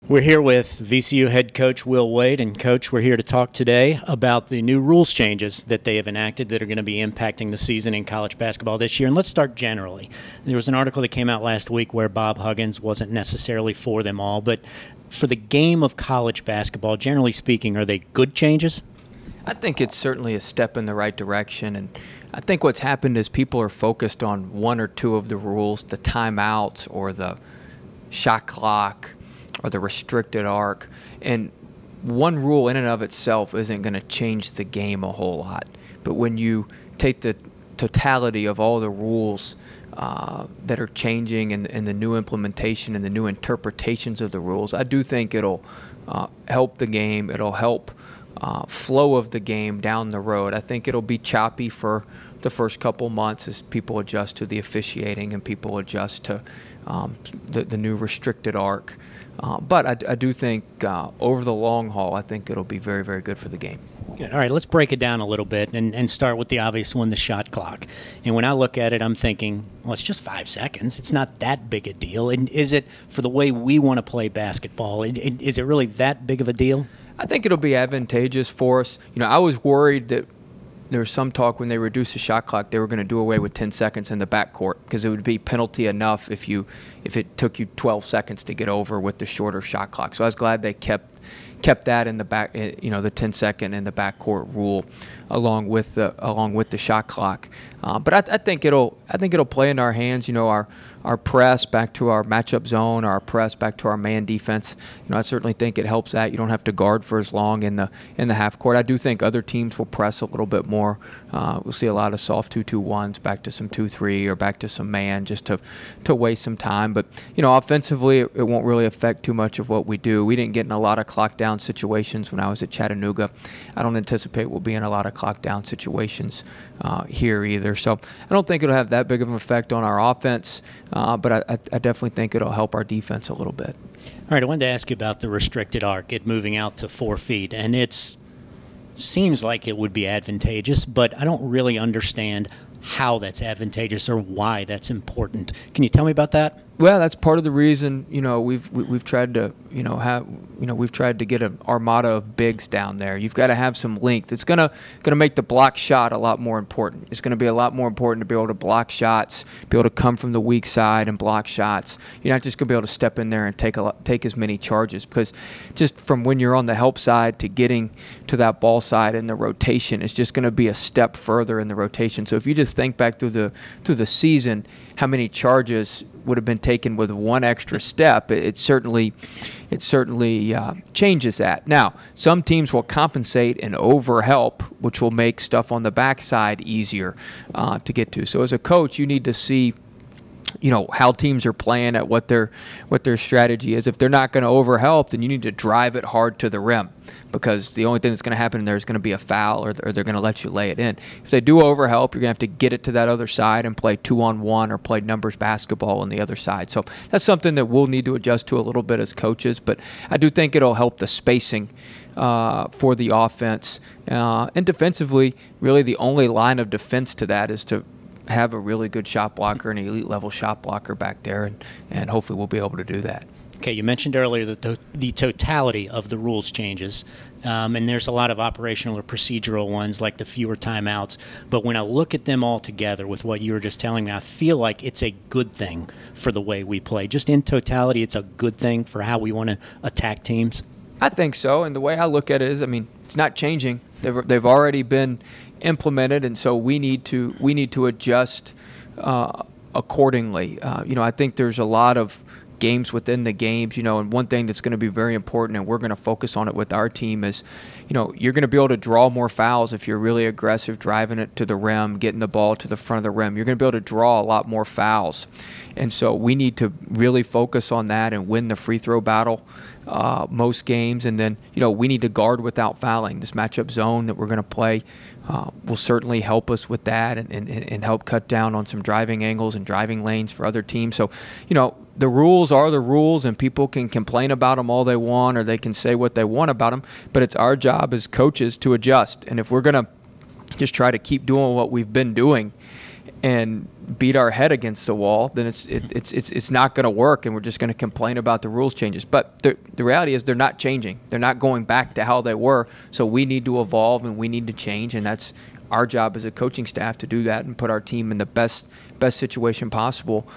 We're here with VCU head coach Will Wade. And, Coach, we're here to talk today about the new rules changes that they have enacted that are going to be impacting the season in college basketball this year. And let's start generally. There was an article that came out last week where Bob Huggins wasn't necessarily for them all. But for the game of college basketball, generally speaking, are they good changes? I think it's certainly a step in the right direction. And I think what's happened is people are focused on one or two of the rules, the timeouts or the shot clock or the restricted arc, and one rule in and of itself isn't going to change the game a whole lot. But when you take the totality of all the rules that are changing and the new implementation and the new interpretations of the rules, I do think it'll help the game. It'll help flow of the game down the road. I think it'll be choppy for the first couple months as people adjust to the officiating and people adjust to the new restricted arc. But I do think over the long haul, I think it'll be very, very good for the game. Good. All right, let's break it down a little bit and start with the obvious one, the shot clock. And when I look at it, I'm thinking, well, it's just 5 seconds. It's not that big a deal. And is it, for the way we want to play basketball, is it really that big of a deal? I think it'll be advantageous for us. You know, I was worried that there was some talk when they reduced the shot clock they were going to do away with 10 seconds in the backcourt because it would be penalty enough if it took you 12 seconds to get over with the shorter shot clock. So I was glad they kept that in the back, you know, the 10-second in the backcourt rule along with the shot clock. But I think it'll play in our hands. You know, our press back to our matchup zone, our press back to our man defense. You know, I certainly think it helps that. You don't have to guard for as long in the half court. I do think other teams will press a little bit more. We'll see a lot of soft 2-2-1s back to some 2-3 or back to some man just to waste some time. But you know, offensively, it won't really affect too much of what we do. We didn't get in a lot of clock down situations when I was at Chattanooga. I don't anticipate we'll be in a lot of clock down situations here either. So I don't think it'll have that big of an effect on our offense, but I definitely think it'll help our defense a little bit. All right, I wanted to ask you about the restricted arc, it moving out to 4 feet, and it seems like it would be advantageous, but I don't really understand how that's advantageous or why that's important. Can you tell me about that? Well, that's part of the reason, you know, we've tried to, we've tried to get an armada of bigs down there. You've got to have some length. It's gonna make the block shot a lot more important. It's gonna be a lot more important to be able to block shots, be able to come from the weak side and block shots. You're not just gonna be able to step in there and take as many charges, because just from when you're on the help side to getting to that ball side in the rotation, it's just gonna be a step further in the rotation. So if you just think back through the season, how many charges would have been taken with one extra step, it certainly changes that. Now, some teams will compensate and overhelp, which will make stuff on the backside easier to get to. So as a coach, you need to see, you know, how teams are playing, at what their strategy is. If they're not going to overhelp, then you need to drive it hard to the rim, because the only thing that's going to happen there is going to be a foul, or they're going to let you lay it in. If they do overhelp, you're going to have to get it to that other side and play 2-on-1 or play numbers basketball on the other side. So that's something that we'll need to adjust to a little bit as coaches, but I do think it'll help the spacing for the offense. And defensively, really the only line of defense to that is to have a really good shot blocker, an elite level shot blocker back there, and hopefully we'll be able to do that. Okay, you mentioned earlier that the totality of the rules changes, and there's a lot of operational or procedural ones like the fewer timeouts, but when I look at them all together with what you were just telling me, I feel like it's a good thing for the way we play. Just in totality, it's a good thing for how we want to attack teams? I think so, and the way I look at it is, I mean, it's not changing. They've already been implemented, and so we need to adjust accordingly. You know, I think there's a lot of games within the games, you know, and one thing that's going to be very important, and we're going to focus on it with our team, is, you know, you're going to be able to draw more fouls if you're really aggressive, driving it to the rim, getting the ball to the front of the rim. You're going to be able to draw a lot more fouls, and so we need to really focus on that and win the free throw battle most games. And then, you know, we need to guard without fouling. This matchup zone that we're going to play will certainly help us with that, and help cut down on some driving angles and driving lanes for other teams. So, you know, the rules are the rules, and people can complain about them all they want, or they can say what they want about them, but it's our job as coaches to adjust. And if we're going to just try to keep doing what we've been doing and beat our head against the wall, then it's not going to work, and we're just going to complain about the rules changes. But the reality is they're not changing. They're not going back to how they were. So we need to evolve and we need to change, and that's our job as a coaching staff to do that and put our team in the best situation possible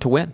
to win.